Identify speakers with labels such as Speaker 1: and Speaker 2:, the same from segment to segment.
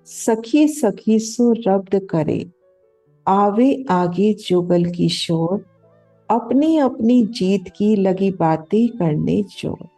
Speaker 1: सखी सखी सो रब्द करे, आवे आगे जुगल की शोर, अपनी अपनी जीत की लगी बातें करने जोर।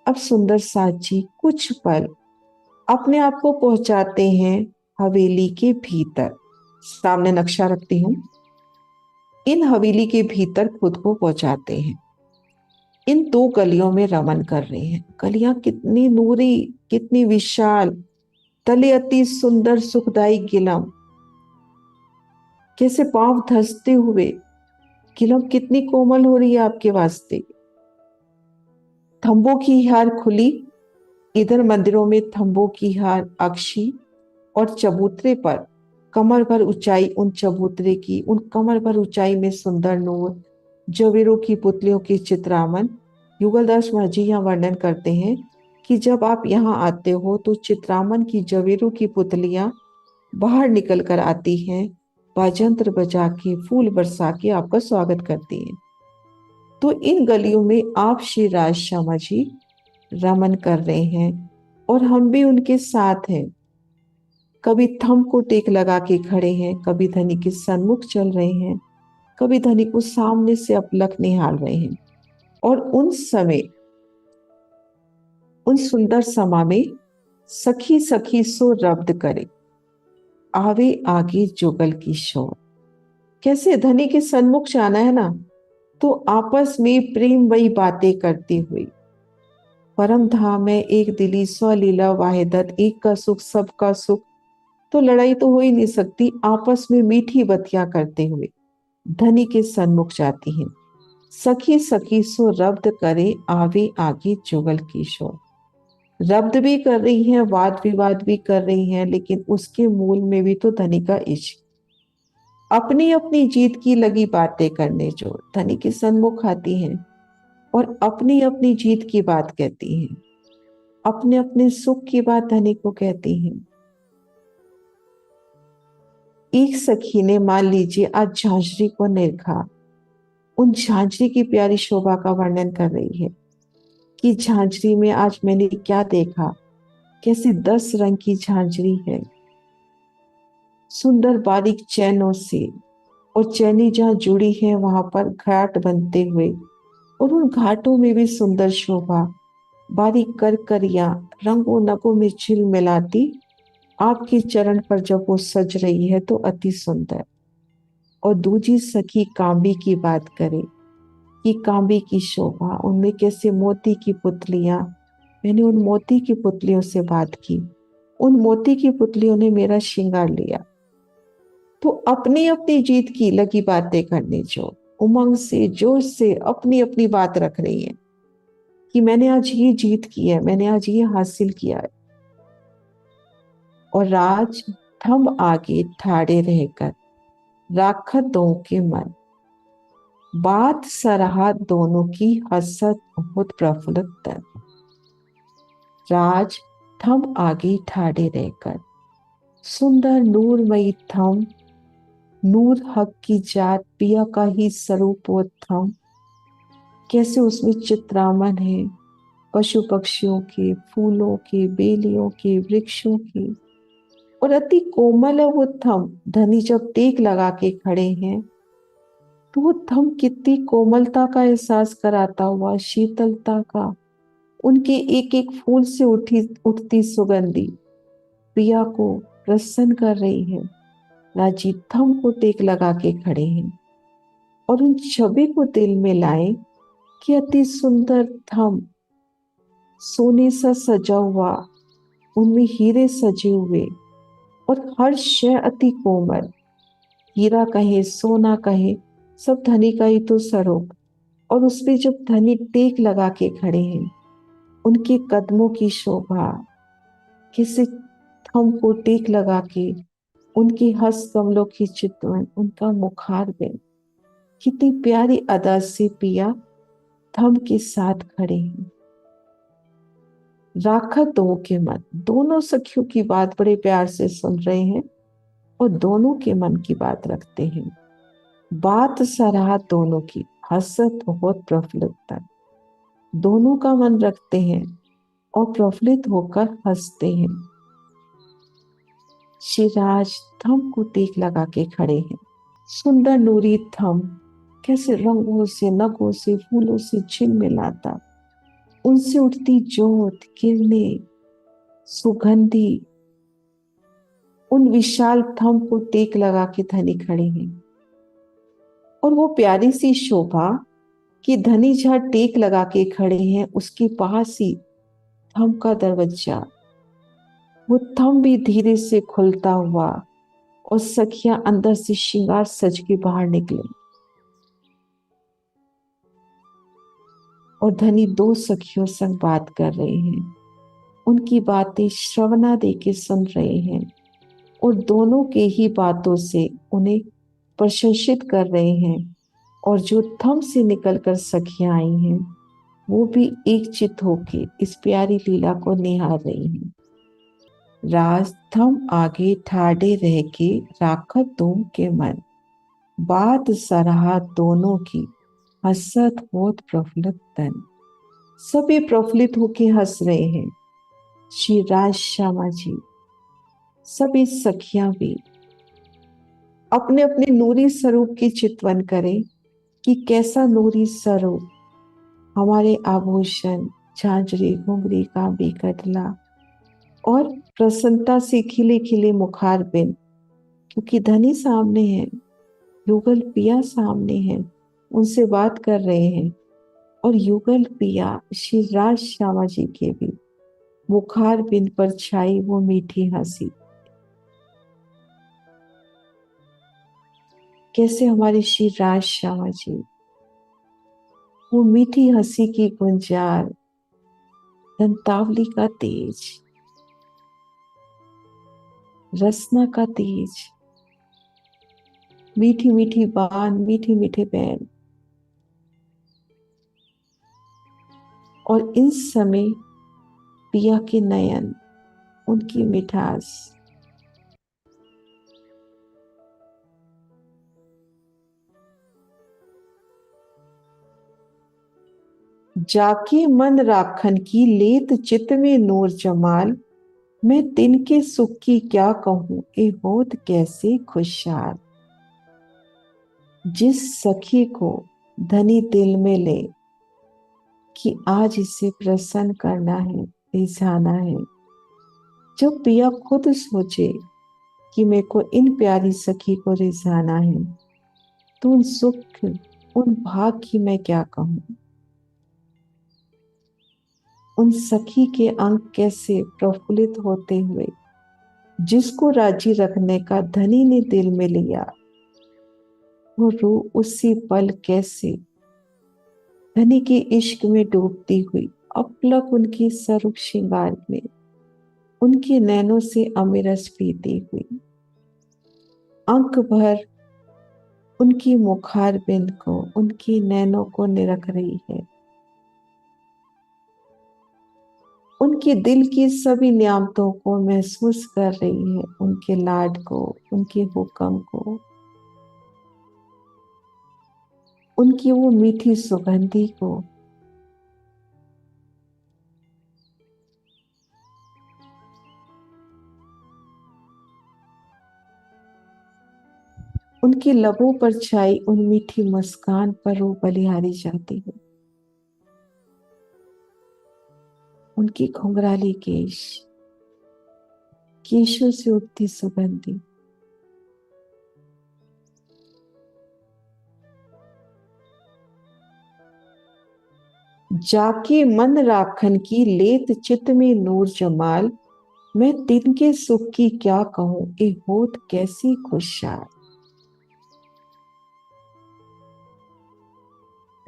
Speaker 1: अब सुंदर साथ जी कुछ पल अपने आप को पहुंचाते हैं हवेली के भीतर। सामने नक्शा रखती हूँ। इन हवेली के भीतर खुद को पहुंचाते हैं। इन दो गलियों में रमन कर रहे हैं। गलियां कितनी नूरी, कितनी विशाल, तले अति सुंदर सुखदाई गिलम, कैसे पांव धंसते हुए गिलम कितनी कोमल हो रही है आपके वास्ते। थंबों की हार खुली, इधर मंदिरों में थंबों की हार अक्षी और चबूतरे पर कमर भर ऊंचाई, उन चबूतरे की उन कमर भर ऊंचाई में सुंदर नूर, जवेरों की पुतलियों की चित्रामन। युगलदास महर्षि यहाँ वर्णन करते हैं कि जब आप यहाँ आते हो तो चित्रामन की जवेरों की पुतलियां बाहर निकल कर आती हैं, बाजंत्र बजा के फूल बरसा के आपका स्वागत करती हैं। तो इन गलियों में आप श्री राज श्यामा जी रमन कर रहे हैं और हम भी उनके साथ हैं। कभी थंब को टेक लगा के खड़े हैं, कभी धनी के सन्मुख चल रहे हैं, कभी धनी को सामने से अपलक निहार रहे हैं। और उन समय, उन सुंदर समा में सखी सखी सो रब्द करे, आवे आगे जुगल की शोर। कैसे धनी के सन्मुख जाना है ना, तो आपस में प्रेम वही बातें करती हुई परम धाम में एक दिली स्वलीला वाहिदत, एक का सुख सबका सुख। तो लड़ाई तो हो ही नहीं सकती, आपस में मीठी बतियां करते हुए धनी के सन्मुख जाती हैं। सखी सखी सो रब्द करे, आवे आगे जुगल की शोर। रब्द भी कर रही हैं, वाद विवाद भी कर रही हैं, लेकिन उसके मूल में भी तो धनी का इश्क। अपनी अपनी जीत की लगी बातें करने जो धनी के सन्मुख आती हैं और अपनी अपनी जीत की बात कहती हैं, अपने अपने सुख की बात धनी को कहती हैं। एक सखी ने मान लीजिए आज झांझरी को निरखा, उन झांझरी की प्यारी शोभा का वर्णन कर रही है कि झांझरी में आज मैंने क्या देखा, कैसे 10 रंग की झांझरी है, सुंदर बारीक चैनों से, और चैनी जहाँ जुड़ी है वहां पर घाट बनते हुए, और उन घाटों में भी सुंदर शोभा, बारीक करकरियां रंगों नगों में झिलमिलाती आपके चरण पर जब वो सज रही है तो अति सुंदर। और दूजी सखी कांबी की बात करे कि कांबी की शोभा, उनमें कैसे मोती की पुतलियां, मैंने उन मोती की पुतलियों से बात की, उन मोती की पुतलियों ने मेरा श्रृंगार लिया। तो अपनी अपनी जीत की लगी बातें करने जो उमंग से जोश से अपनी अपनी बात रख रही है कि मैंने आज ये जीत की है, मैंने आज ये हासिल किया है। और राज थंब आगे ठाड़े रहकर राखत दो के मन, बात सराहा दोनों की हसत बहुत प्रफुल्लित तन। राज थंब आगे ठाड़े रहकर, सुंदर नूरमयी थंब, नूर हक की जात पिया का ही स्वरूप वो थंब, कैसे उसमें चित्रामन है पशु पक्षियों के, फूलों के, बेलियों के, वृक्षों के, और अति कोमल है वो थंब। धनी जब टेक लगा के खड़े हैं तो वो थंब कितनी कोमलता का एहसास कराता हुआ, शीतलता का, उनके एक एक फूल से उठती सुगंधी प्रिया को प्रसन्न कर रही है। राजी थंब को टेक लगा के खड़े हैं और उन छवि को दिल में लाए कि अति सुंदर थंब, सोने सा सजा हुआ, उनमें हीरे सजे हुए, और हर शय अति कोमल, हीरा कहे सोना कहे सब धनी का ही तो स्वरूप। और उसपे जब धनी टेक लगा के खड़े हैं, उनके कदमों की शोभा, किसी थंब को टेक लगा के उनकी हस्त कमलों की चितवन, उनका मुखार बिंद, कितनी प्यारी अदा से पिया थंब के साथ खड़े हैं। राखत दो के मन, दोनों सखियों की बात बड़े प्यार से सुन रहे हैं और दोनों के मन की बात रखते हैं। बात सराहत दोनों की, हसत बहुत प्रफुल्लता, दोनों का मन रखते हैं और प्रफुल्लित होकर हंसते हैं। शिराज थम को टेक लगा के खड़े हैं। सुंदर नूरी थम कैसे रंगों से, नगों से, फूलों से झिलमिलाता, उनसे उठती जोत, किरणें, सुगंधी, उन विशाल थम को टेक लगा के धनी खड़े हैं। और वो प्यारी सी शोभा कि धनी जहाँ टेक लगा के खड़े हैं, उसके पास ही थम का दरवाजा, वो थम भी धीरे से खुलता हुआ और सखियां अंदर से श्रृंगार सज के बाहर निकले। और धनी दो सखियों संग बात कर रहे हैं, उनकी बातें श्रवणा दे के सुन रहे हैं और दोनों के ही बातों से उन्हें प्रशंसित कर रहे हैं। और जो थम से निकलकर सखियां आई हैं, वो भी एकचित होके इस प्यारी लीला को निहार रही हैं। राज थम आगे ठाड़े रह के राखत तुम के मन, बात सराहा दोनों की, हसत होत प्रफुल्लित तन। सभी प्रफुल्लित होके हंस रहे हैं, श्री राज श्यामा जी, सभी सखियां भी अपने अपने नूरी स्वरूप की चितवन करें कि कैसा नूरी स्वरूप हमारे आभूषण, झांझरी, घुंघरी, कांबी, कटला और प्रसन्नता से खिले खिले मुखार बिन, क्योंकि धनी सामने है, युगल पिया सामने है, उनसे बात कर रहे हैं। और युगल पिया श्री राज श्यामा जी के भी मुखार बिन पर छाई वो मीठी हंसी। कैसे हमारे श्री राज श्यामा जी वो मीठी हंसी की गुंजार, दंतावली का तेज, रसना का तेज, मीठी मीठी बान, मीठे मीठे बैन, और इन समय पिया के नयन, उनकी मिठास। जाके मन राखन की लेत चित में नूर जमाल, मैं तिनके सुख की क्या कहूं ए होत कैसे खुशहाल। जिस सखी को धनी दिल में ले कि आज इसे प्रसन्न करना है, रिझाना है, जब पिया खुद सोचे कि मेरे को इन प्यारी सखी को रिझाना है, तो उन सुख, उन भाग की मैं क्या कहूं। उन सखी के अंग कैसे प्रफुल्लित होते हुए, जिसको राजी रखने का धनी ने दिल में लिया, वो रूह उसी पल कैसे धनी के इश्क में डूबती हुई, अपलक उनकी स्वरूप श्रृंगार में, उनके नैनों से अमरस पीती हुई, अंक भर उनकी मुखार बिंद को, उनकी नैनों को निरख रही है, उनके दिल की सभी नियामतों को महसूस कर रही है, उनके लाड को, उनके हुक्म को, उनकी वो मीठी सुगंधी को। उनकी लबों पर छाई उन मीठी मुस्कान पर वो बलिहारी जाती है, उनकी घुंघराली केश, केशों से उठती सुगंधी। जाके मन राखन की लेत चित में नूर जमाल, मैं तिनके सुख की क्या कहूं ए होत कैसी खुशहाल।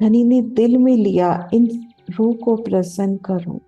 Speaker 1: धनी ने दिल में लिया इन रूह को प्रसन्न करूं,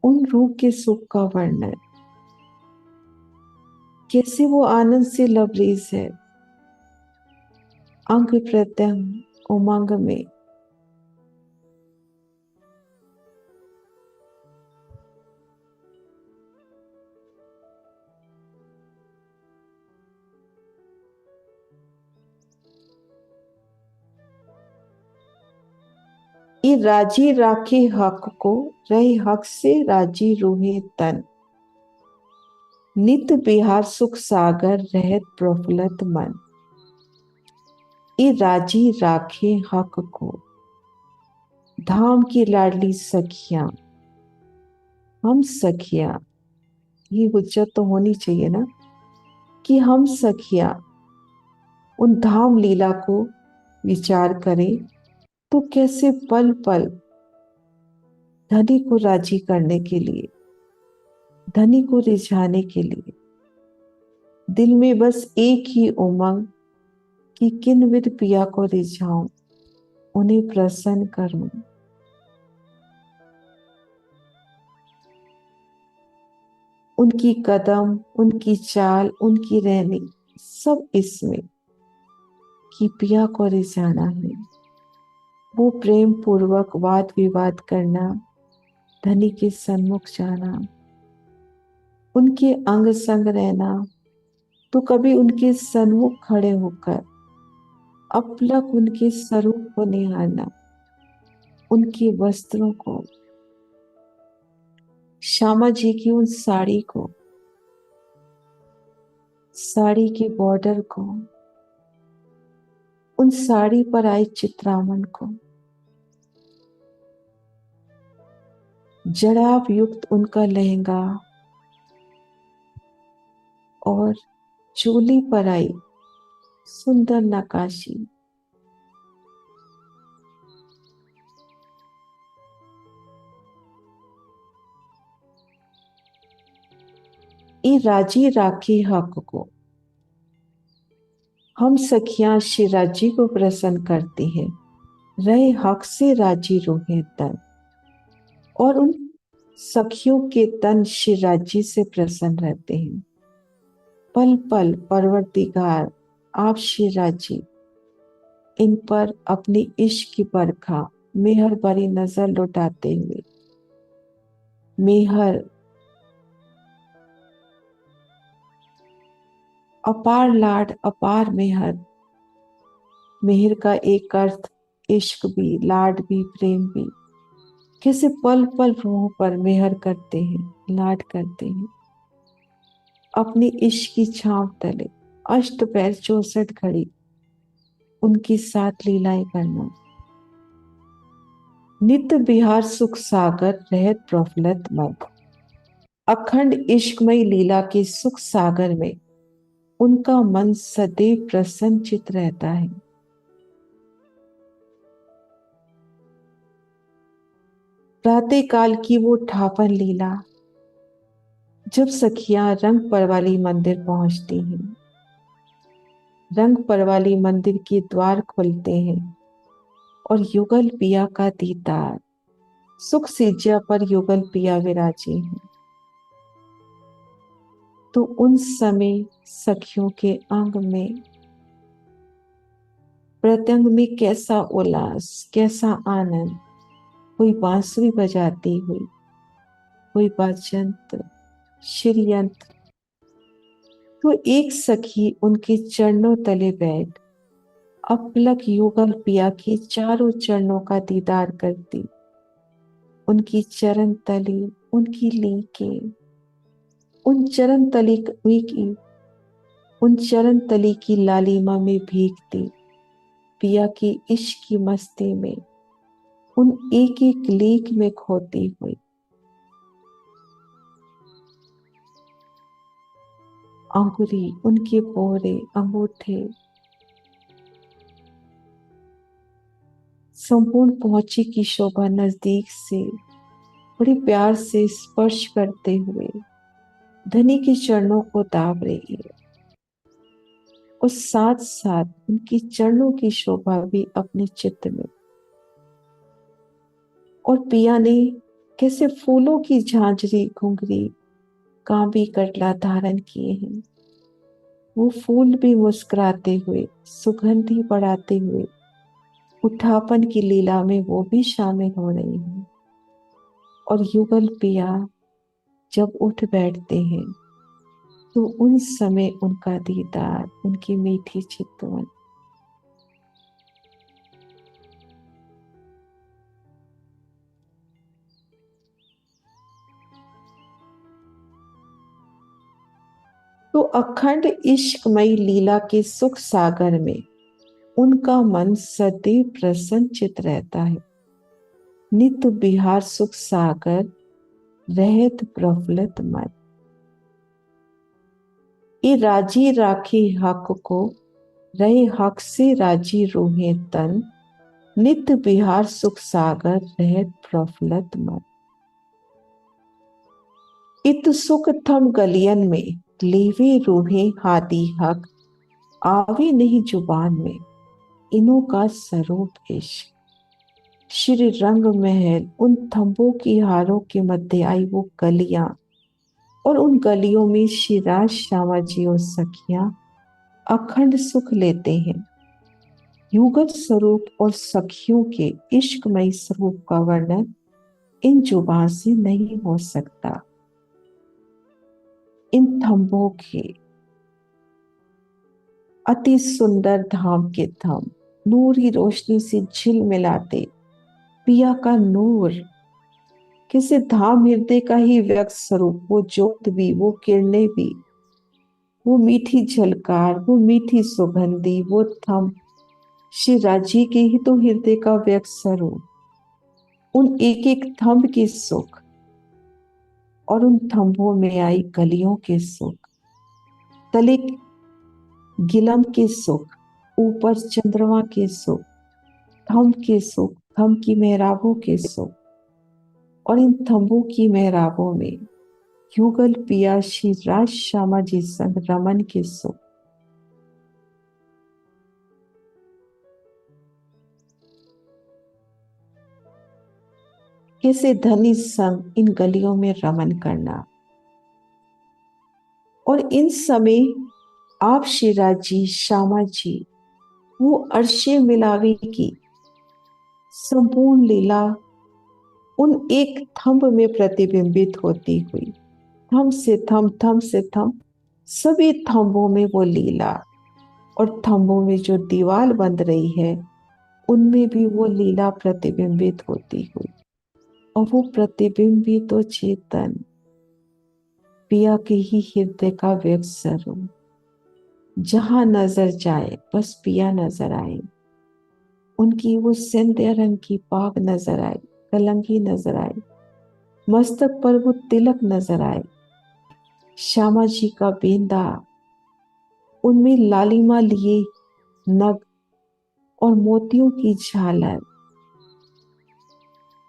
Speaker 1: उन रूह के सुख का वर्णन, कैसे वो आनंद से लबरेज है, अंग प्रत्यंग उमंग में। ये राजी राखे हक को, रहे हक से राजी रूहे तन। नित बिहार सुख सागर रहत प्रफुल्लत मन। ये राजी राखे हक को, धाम की लाडली सखियां, हम सखियां। ये हुज्जत तो होनी चाहिए ना कि हम सखियां उन धाम लीला को विचार करें तो कैसे पल पल धनी को राजी करने के लिए, धनी को रिझाने के लिए दिल में बस एक ही उमंग कि किन विद पिया को रिझाऊं, उन्हें प्रसन्न करूं। उनकी कदम, उनकी चाल, उनकी रहनी, सब इसमें कि पिया को रिझाना है। वो प्रेम पूर्वक वाद विवाद करना, धनी के सन्मुख जाना, उनके अंग संग रहना, तो कभी उनके सन्मुख खड़े होकर अपलक उनके स्वरूप को निहारना, उनके वस्त्रों को, श्यामा जी की उन साड़ी को, साड़ी के बॉर्डर को, उन साड़ी पर आए चित्रामन को, जड़ाव युक्त उनका लहंगा और चोली पर आई सुंदर नकाशी। ये राजी राखी हक को, हम सखियां श्री राजी को प्रसन्न करती हैं, रहे हक से राजी रोहे तन, और उन सखियों के तन श्री राजी से प्रसन्न रहते हैं। पल पल परवरदिगार आप श्री राजी इन पर अपनी इश्क की बरखा मेहर भरी नजर लौटाते हुए, मेहर अपार लाड, अपार मेहर। मेहर का एक अर्थ इश्क भी, लाड भी, प्रेम भी। कैसे पल पल रूह पर मेहर करते हैं, लाड करते हैं। अपनी इश्क की छांव तले अष्ट पैर 64 घड़ी उनके साथ लीलाएं करना। नित्य बिहार सुख सागर रहत प्रफुल्लत मन। अखंड इश्कमय लीला के सुख सागर में उनका मन सदैव प्रसन्नचित रहता है। प्रातः काल की वो ठापन लीला, जब सखियां रंग परवाली मंदिर पहुंचती हैं, रंग परवाली मंदिर के द्वार खुलते हैं और युगल पिया का दीदार, सुख सिज्जा पर युगल पिया विराजे हैं, तो उन समय सखियों के अंग में, प्रत्यंग में कैसा उल्लास, कैसा आनंद। कोई बांसुरी बजाती हुई, कोई वाजंत्र, श्रीयंत्र, तो एक सखी उनके चरणों तले बैठ अपलक युगल पिया के चारों चरणों का दीदार करती। उनकी चरण तली, उनकी लीके, उन चरण तली की उन चरण तली की लालिमा में भीगती पिया की इश्क की मस्ती में, उन एक एक लीक में खोती हुई। अंगुरी, उनके पोरे, अंगूठे संपूर्ण पहुंची की शोभा नजदीक से बड़े प्यार से स्पर्श करते हुए धनी के चरणों को दाब रही है, और साथ साथ उनकी चरणों की शोभा भी अपने चित्त में। और पिया ने कैसे फूलों की झांझरी, घुंघरी, कांबी, कटला धारण किए हैं। वो फूल भी मुस्कुराते हुए, सुगंधी बढ़ाते हुए उठापन की लीला में वो भी शामिल हो रही हैं। और युगल पिया जब उठ बैठते हैं तो उन समय उनका दीदार, उनकी मीठी चितवन, तो अखंड इश्कमयी लीला के सुख सागर में उनका मन सदैव प्रसन्नचित रहता है। नित्य बिहार सुख सागर रहत प्रफुल्लित मन। ये राजी राखी हक को, रहे हक से राजी रोहे तन। नित्य बिहार सुख सागर रहत प्रफुल्लित मन। इत सुख थम गलियन में, लेवे रोहे हादी हक। आवे नहीं जुबान में, इनों का स्वरूप इश्क। श्री रंग महल उन थंबों की हारों के मध्य आई वो गलियां, और उन गलियों में श्री राज श्यामा जी और सखियां अखंड सुख लेते हैं। युगल स्वरूप और सखियों के इश्कमय स्वरूप का वर्णन इन जुबान से नहीं हो सकता। इन थंबों के अति सुंदर धाम के थंब नूर की रोशनी से झिलमिलाते, पिया का नूर किसी धाम हृदय का ही व्यक्त स्वरूप, वो ज्योत भी, वो किरणें भी, वो मीठी झलकार, वो मीठी सुगंधी, वो थम श्री राजी के ही तो हृदय का व्यक्त स्वरूप। उन एक एक थंब के सुख और उन थंबों में आई कलियों के सुख, तले गिलम के सुख, ऊपर चंद्रमा के सुख, थंब के सुख, थंब की मेहराबों के सुख, और इन थंबों की मेहराबों में युगल पिया श्री राज श्यामा जी संग रमन के सुख। कैसे धनी संग इन गलियों में रमन करना, और इन समय आप शिराज जी, श्यामा जी, वो अर्शे मिलावे की संपूर्ण लीला उन एक थंब में प्रतिबिंबित होती हुई, थंब से थंब, थंब से थंब, सभी थंबों में वो लीला, और थंबों में जो दीवार बंध रही है उनमें भी वो लीला प्रतिबिंबित होती हुई, और वो प्रतिबिंबित तो चेतन पिया के ही हृदय का व्यक्त स्वरूप। जहां नजर जाए बस पिया नजर आए, उनकी वो सिंधिया रंग की पाग नजर आए, कलंगी नजर आए, मस्तक पर वो तिलक नजर आए, श्यामा जी का बेंदा, उनमें लालिमा लिए नग और मोतियों की झालर,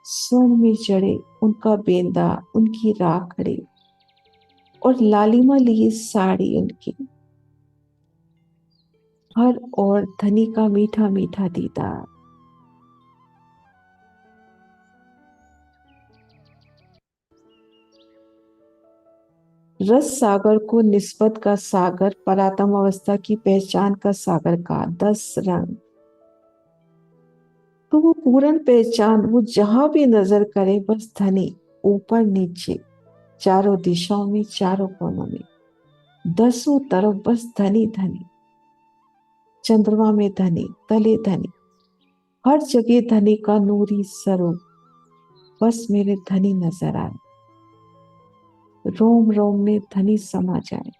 Speaker 1: स्वर्ण में जड़े उनका बेंदा, उनकी राखड़ी, और लालिमा लिए साड़ी उनकी, हर और धनी का मीठा मीठा दीदार। रस सागर को निस्बत का सागर, परातम अवस्था की पहचान का सागर का 10 रंग। तो वो पूर्ण पहचान, वो जहां भी नजर करे बस धनी, ऊपर नीचे चारों दिशाओं में, चारों कोनों में, दसों तरफ बस धनी धनी, चंद्रमा में धनी, तले धनी, हर जगह धनी का नूरी स्वरूप, बस मेरे धनी नजर आए, रोम रोम में धनी समा जाए।